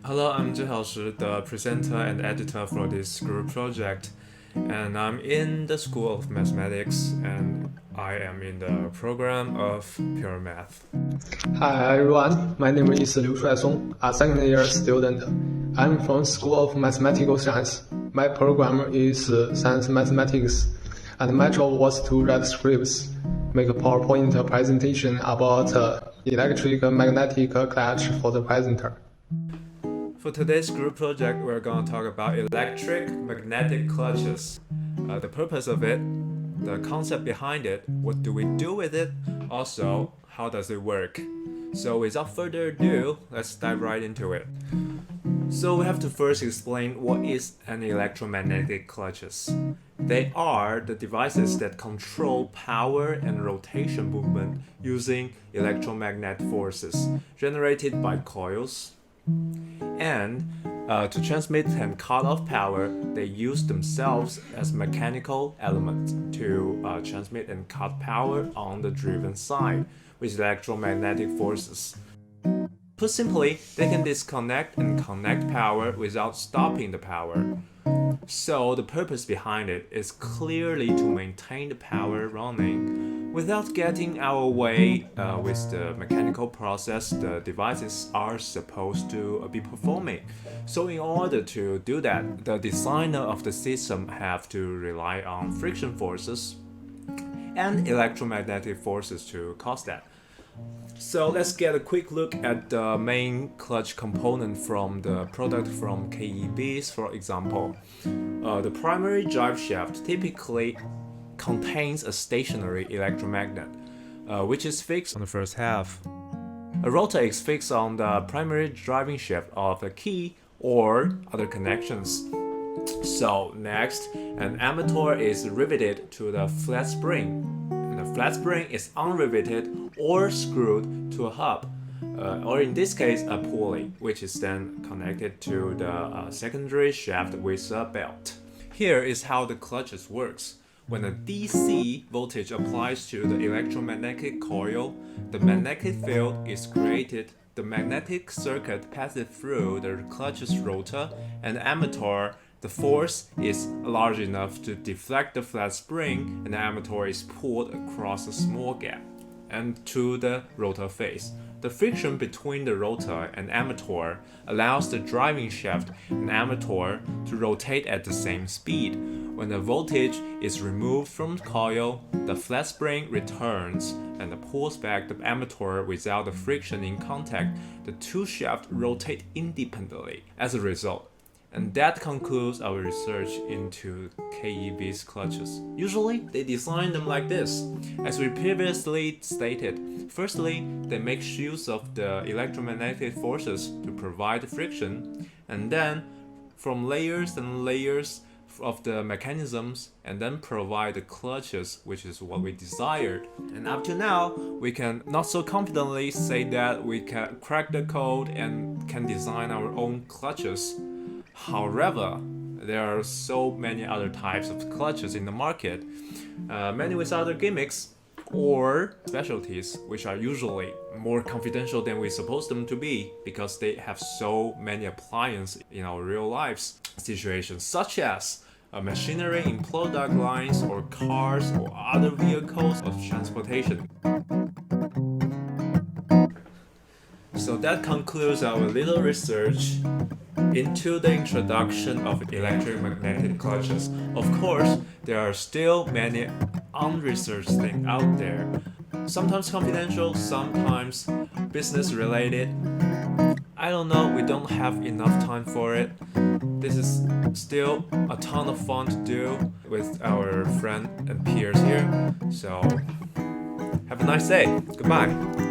Hello, I'm Xiaoshi, the presenter and editor for this group project, and I'm in the School of Mathematics, and I am in the program of Pure Math. Hi everyone, my name is Lio Shuaisong, a second-year student. I'm from School of Mathematical Science. My program is Science Mathematics, and my job was to write scripts, make a PowerPoint presentation about electromagnetic clutch for the presenter. For today's group project, we're going to talk about electromagnetic clutches. The purpose of it, the concept behind it, what do we do with it, also, how does it work? So without further ado, let's dive right into it. So we have to first explain what is an electromagnetic clutches. They are the devices that control power and rotation movement using electromagnetic forces generated by coils. And to transmit and cut off power, they use themselves as mechanical elements to transmit and cut power on the driven side with electromagnetic forces. Put simply, they can disconnect and connect power without stopping the power. So the purpose behind it is clearly to maintain the power running without getting our way with the mechanical process the devices are supposed to be performing. So in order to do that, the designer of the system have to rely on friction forces and electromagnetic forces to cause that. So let's get a quick look at the main clutch component from the product from KEBs, for example. The primary drive shaft typically contains a stationary electromagnet, which is fixed on the first half. A rotor is fixed on the primary driving shaft of a key or other connections. So next, an ammeter is riveted to the flat spring. The flat spring is unriveted or screwed to a hub, or in this case a pulley, which is then connected to the secondary shaft with a belt. Here is how the clutches works. When a DC voltage applies to the electromagnetic coil, the magnetic field is created. The magnetic circuit passes through the clutch's rotor and ammeter. The force is large enough to deflect the flat spring, and the ammeter is pulled across a small gap and to the rotor face. The friction between the rotor and ammeter allows the driving shaft and ammeter to rotate at the same speed. When the voltage is removed from the coil, the flat spring returns and pulls back the ammeter without the friction in contact. The two shafts rotate independently as a result. And that concludes our research into KEB's clutches. Usually, they design them like this. As we previously stated, firstly, they make use of the electromagnetic forces to provide friction, and then from layers and layers of the mechanisms, and then provide the clutches, which is what we desired. And up to now, we can not so confidently say that we can crack the code and can design our own clutches. However, there are so many other types of clutches in the market, many with other gimmicks or specialties, which are usually more confidential than we suppose them to be because they have so many appliances in our real lives situations, such as machinery in product lines or cars or other vehicles of transportation. So that concludes our little research into the introduction of electromagnetic clutches. Of course, there are still many unresearched things out there, sometimes confidential, sometimes business related. I don't know, we don't have enough time for it. This is still a ton of fun to do with our friend and peers here. So have a nice day. Goodbye.